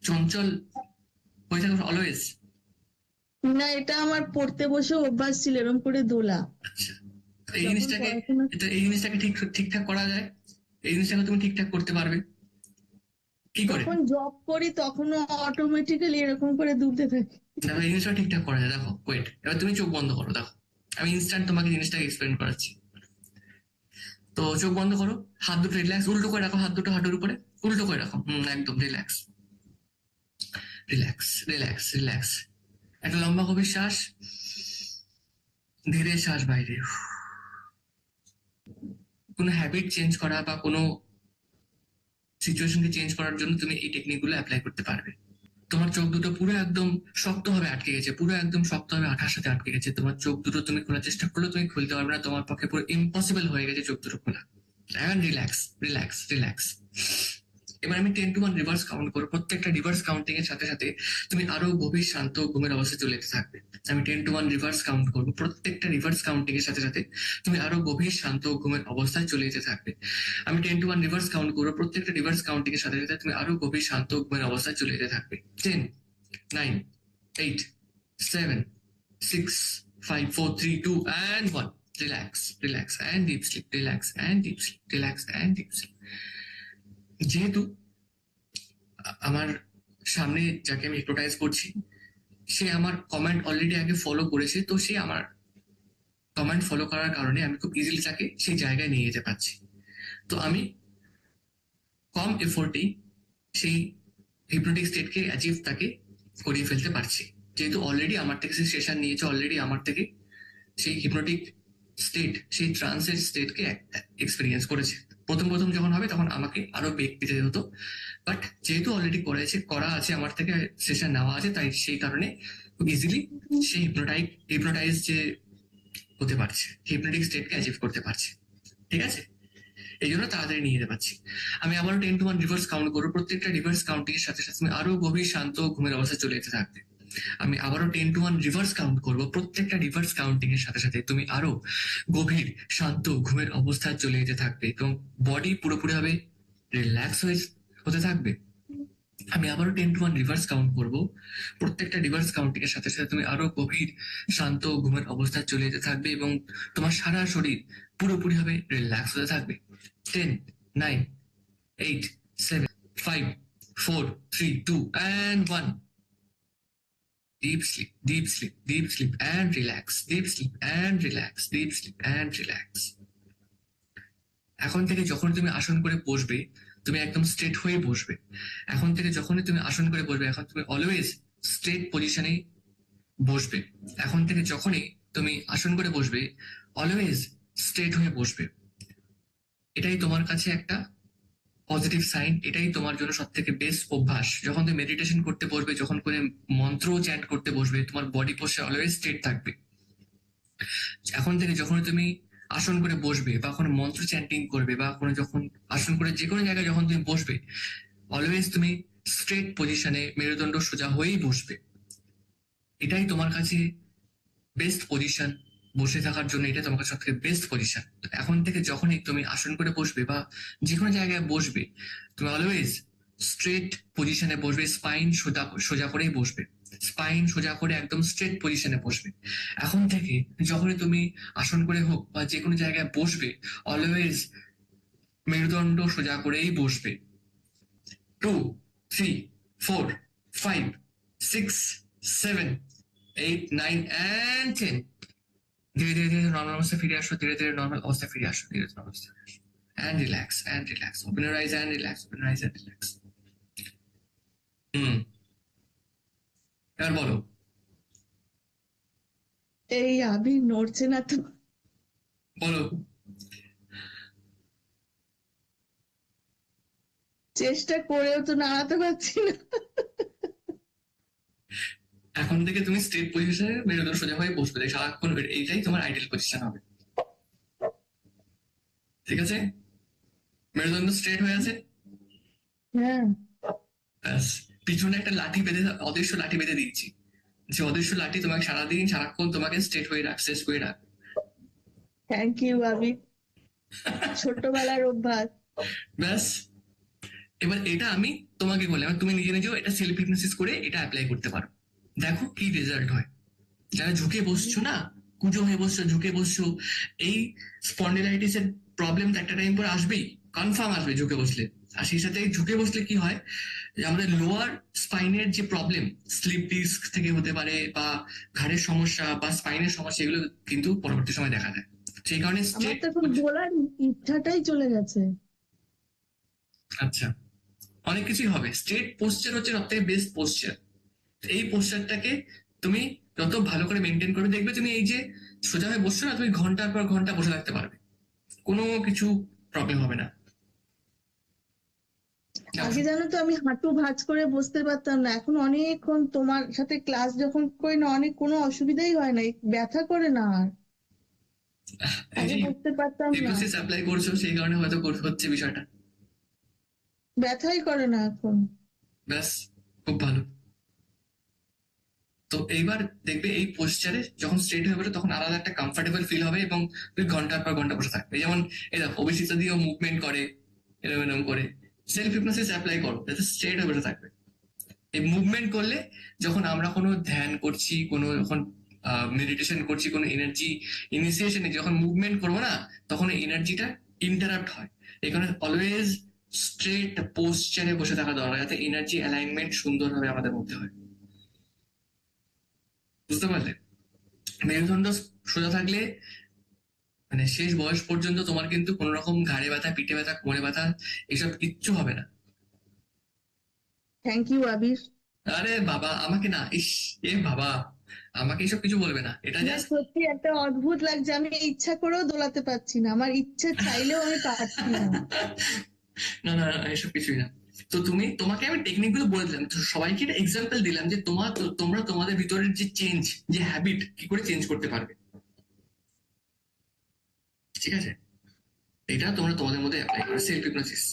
চঞ্চল হয়ে থাকো অলওয়েজ? না, এটা আমার পড়তে বসে অভ্যাস ছিল এরকম করে দোলা। আচ্ছা, এই যখন জিনিসটাকে, পড়াশোনা এই জিনিসটাকে ঠিকঠাক করা যায়? এই জিনিসটাকে তুমি ঠিকঠাক করতে পারবে কি করে? যখন জব করি তখনও অটোমেটিক্যালি এরকম করে দুলতে থাকি। দেখো, এই জিনিসটা ঠিকঠাক করা যায়। দেখো, ওয়েট, এবার তুমি চোখ বন্ধ করো। দেখো, আমি ইনস্ট্যান্ট তোমাকে জিনিসটাকে এক্সপ্লেন করাচ্ছি। তো চোখ বন্ধ করো, হাত দুটো রিল্যাক্স, উল্টো করে রাখো, হাত দুটো হাঁটুর উপরে উল্টো করে রাখো। একদম রিল্যাক্স, রিল্যাক্স, রিল্যাক্স, রিল্যাক্স। একটা লম্বা গভীর শ্বাস, ধীরে শ্বাস বাইরে। কোনো হ্যাবিট চেঞ্জ করা বা কোনো সিচুয়েশনকে চেঞ্জ করার জন্য তুমি এই টেকনিক গুলো অ্যাপ্লাই করতে পারবে। তোমার চোখ দুটো পুরো একদম শক্তভাবে আটকে গেছে, পুরো একদম শক্তভাবে আঠার সাথে আটকে গেছে। তোমার চোখ দুটো তুমি খোলার চেষ্টা করলে তুমি খুলতে পারবে না, তোমার পক্ষে পুরো ইম্পসিবল হয়ে গেছে চোখ দুটো খোলা। এখন রিল্যাক্স, রিল্যাক্স, রিল্যাক্স। এবার আমি 10 to 1 রিভার্স কাউন্ট করবো, প্রত্যেকটা রিভার্স কাউন্টিং এর সাথে সাথে তুমি আরো গভীর শান্ত ঘুমের অবস্থায় চলে যেতে থাকবে। আমি 10 to 1 রিভার্স কাউন্ট করবো, প্রত্যেকটা রিভার্স কাউন্টিং এর সাথে সাথে তুমি আরো গভীর শান্ত ঘুমের অবস্থায় চলে যেতে থাকবে। আমি 10 to 1 রিভার্স কাউন্ট করবো, প্রত্যেকটা রিভার্স কাউন্টিং এর সাথে সাথে তুমি আরো গভীর শান্ত ঘুমের অবস্থায় চলে যেতে থাকবে। 10, 9, 8, 7, 6, 5, 4, 3, 2 and 1. Relax, relax and deep sleep, relax and deep sleep, relax and deep sleep. যেহেতু আমার সামনে যাকে আমি হিপনোটাইজ করছি সে আমার কমেন্ট অলরেডি আগে ফলো করেছে, তো সে আমার কমেন্ট ফলো করার কারণে আমি খুব ইজিলি তাকে সেই জায়গায় নিয়ে যেতে পারছি। তো আমি কম এফোর্টেই সেই হিপনোটিক স্টেটকে অ্যাচিভ তাকে করিয়ে ফেলতে পারছি, যেহেতু অলরেডি আমার থেকে সে সেশন নিয়েছে, অলরেডি আমার থেকে সেই হিপনোটিক স্টেট, সেই ট্রান্সের স্টেটকে এক্সপিরিয়েন্স করেছে। প্রথম প্রথম যখন হবে তখন আমাকে আরো বেগ পেতে হতো, বাট যেহেতু অলরেডি করা আছে, আমার থেকে সেশন নেওয়া আছে, তাই সেই কারণে খুব ইজিলি সেই হিপনোটাইজ যে হতে পারছে, হিপনোটিক স্টেটকে অ্যাচিভ করতে পারছে। ঠিক আছে, এই জন্য তাড়াতাড়ি নিয়ে যেতে পারছি। আমি আবারও 10 to 1 রিভার্স কাউন্ট করবো, প্রত্যেকটা রিভার্স কাউন্টিং এর সাথে সাথে তুমি আরো গভীর শান্ত ঘুমের অবস্থায় চলে যেতে থাকবে। আমি আবারও 10 to 1 রিভার্স কাউন্ট করবো, প্রত্যেকটা রিভার্স কাউন্টিং এর সাথে সাথে তুমি আরো গভীর শান্ত ঘুমের অবস্থায় চলে যেতে থাকবে এবং বডি পুরোপুরি ভাবে রিল্যাক্স হতে থাকবে। আমি আবারও 10 to 1 রিভার্স কাউন্ট করবো, প্রত্যেকটা রিভার্স কাউন্টিং এর সাথে সাথে তুমি আরো গভীর শান্ত ঘুমের অবস্থায় চলে যেতে থাকবে এবং তোমার সারা শরীর পুরোপুরি ভাবে রিল্যাক্স হতে থাকবে। 10, 9, 8, 7, 5, 4, 3, 2 and 1. Deep sleep, deep sleep, deep sleep and relax, deep sleep and relax, deep sleep and relax. এখন থেকে যখন তুমি আসন করে বসবে, তুমি একদম স্ট্রেট হয়ে বসবে। এখন থেকে যখনই তুমি আসন করে বসবে, এখন তুমি অলওয়েজ স্ট্রেট পজিশনে বসবে। এখন থেকে যখনই তুমি আসন করে বসবে, অলওয়েজ স্ট্রেট হয়ে বসবে। এটাই তোমার কাছে একটা পজিটিভ সাইন, এটাই তোমার জন্য সব থেকে বেস্ট অভ্যাস। যখন তুমি মেডিটেশন করতে বসবে, যখন কোনো মন্ত্র চ্যান্ট করতে বসবে, তোমার বডি পোস্টার অলওয়েজ স্ট্রেট থাকবে। এখন থেকে যখন তুমি আসন করে বসবে বা কোনো মন্ত্র চ্যান্টিং করবে বা কোনো যখন আসন করে যে কোনো জায়গায় যখন তুমি বসবে, অলওয়েজ তুমি স্ট্রেট পজিশনে মেরুদণ্ড সোজা হয়েই বসবে। এটাই তোমার কাছে বেস্ট পজিশন বসে থাকার জন্য, এটা তোমার কাছে সব থেকে বেস্ট পজিশন। এখন থেকে যখনই তুমি আসন করে বসবে বা যে কোনো জায়গায় বসবে, তুমি অলওয়েজ স্ট্রেট পজিশনে বসবে, স্পাইন সোজা সোজা করেই বসবে, স্পাইন সোজা করে একদম স্ট্রেট পজিশনে বসবে। এখন থেকে যখনই তুমি আসন করে হোক বা যে কোনো জায়গায় বসবে, অলওয়েজ মেরুদণ্ড সোজা করেই বসবে। 2, 3, 4, 5, 6, 7, 8, 9 and 10. ধীরে ধীরে ধীরে নর্মাল অবস্থায় ফিরে আসো, ধীরে ধীরে নর্মাল অবস্থায় ফিরে আসো, ধীরে ধীরে অবস্থায় ফিরে আসো। And relax, and relax. Open your eyes and relax, open your eyes and relax. হুম, এবার বলো। এই আবি নড়ছে না তো। বলো। চেষ্টা করেও তো নাড়াতে পারছি না। এখন থেকে তুমি স্ট্রেট পজিশনে মেরুদণ্ড সোজা হয়ে বসবে, সারাক্ষণ এইটাই তোমার আইডিয়াল পজিশন হবে। ঠিক আছে, মেরুদণ্ড স্ট্রেট হয়ে আছে। হ্যাঁ। ব্যাস, পিছনে একটা লাঠি বেঁধে, অদৃশ্য লাঠি বেঁধে দিয়েছি, যে অদৃশ্য লাঠি তোমাকে সারাদিন সারাক্ষণ তোমাকে স্ট্রেট হয়ে স্ট্রেট করে রাখবে। থ্যাংক ইউ আবি, ছোটবেলার অভ্যাস। ব্যাস, এবার এটা আমি তোমাকে বললাম তুমি নিজে নিজেও এটা সেলফ হিপনোসিস করে এটা অ্যাপ্লাই করতে পারো, দেখো কি রেজাল্ট হয়। যারা ঝুঁকে বসছো না, কুজো হয়ে বসছো, ঝুঁকে বসছো, এই স্পন্ডিলাইটিস এর প্রবলেম একটা টাইম পর আসবেই, কনফার্ম আসবে ঝুঁকে বসলে। আর সেই সাথে ঝুঁকে বসলে কি হয়, যে আমাদের লোয়ার স্পাইনের যে প্রবলেম, স্লিপ ডিস্ক থেকে হতে পারে বা ঘাড়ের সমস্যা বা স্পাইনের সমস্যা, এগুলো কিন্তু পরবর্তী সময় দেখা যায়। সেই কারণে আমার স্ট্রেট। তো এখন দোলার ইচ্ছাটাই চলে গেছে। আচ্ছা, অনেক কিছুই হবে। স্ট্রেট পোস্টার হচ্ছে সব থেকে বেস্ট পোস্টার। এই পোস্টারটাকে তুমি যত ভালো করে মেনটেন করে দেখবে, তুমি এই যে সোজা হয়ে বসছো না, তুমি ঘন্টার পর ঘন্টা বসে থাকতে পারবে, কোনো কিছু প্রবলেম হবে না। আগে জানো তো আমি হাঁটু ভাঁজ করে বসতে পারতাম না, এখন অনেকক্ষণ তোমার সাথে ক্লাস যখন করি না, অনেক কোনো অসুবিধাই হয় না, এই ব্যথা করে না আর। এই আগে যে বসতে পারতাম না, হিপনোসিস অ্যাপ্লাই করছো সেই কারণে হয়তো হচ্ছে বিষয়টা। ব্যথাই করে না এখন। ব্যাস, খুব ভালো। তো এইবার দেখবে এই পোস্টারে যখন স্ট্রেট হয়ে বসে তখন আলাদা একটা কমফর্টেবল ফিল হবে, এবং তুমি ঘন্টার পর ঘন্টা বসে থাকবে। যেমন এই দেখো অভিষিক্তা দিয়েও মুভমেন্ট করে এরকম এরকম করে। সেলফ হিপনোসিস অ্যাপ্লাই করো যাতে স্ট্রেট হয়ে বসে থাকবে। এই মুভমেন্ট করলে, যখন আমরা কোনো ধ্যান করছি, কোনো যখন মেডিটেশন করছি, কোনো এনার্জি ইনিশিয়েশনে যখন মুভমেন্ট করবো না, তখন এনার্জিটা ইন্টারাপ্ট হয়। এই কারণে অলওয়েজ স্ট্রেট পোস্টারে বসে থাকা দরকার, যাতে এনার্জি অ্যালাইনমেন্ট সুন্দরভাবে আমাদের মধ্যে হয়। বুঝতে পারলে? মেরুদণ্ড সোজা থাকলে মানে শেষ বয়স পর্যন্ত তোমার কিন্তু কোনো রকম ঘাড়ে ব্যথা, পিঠে ব্যথা, কোমরে ব্যথা এসব কিচ্ছু হবে না। থ্যাংক ইউ আবির। আরে বাবা, আমাকে না, ইস, এ বাবা, আমাকে এসব কিছু বলবে না, এটা না জাস্ট। সত্যি একটা অদ্ভুত লাগছে, আমি ইচ্ছা করেও দোলাতে পারছি না, আমার ইচ্ছে চাইলেও আমি পারছি না। না না না, এসব কিছুই না। তো তোমাকে আমি টেকনিক গুলো বলে দিলাম, তো সবাইকে একটা এক্সাম্পল দিলাম যে তোমরা তোমাদের ভিতরের যে চেঞ্জ, যে হ্যাবিট কি করে চেঞ্জ করতে পারবে। ঠিক আছে, এটা তোমরা তোমাদের মধ্যে অ্যাপ্লাই করো, সেলফ হিপনোসিস।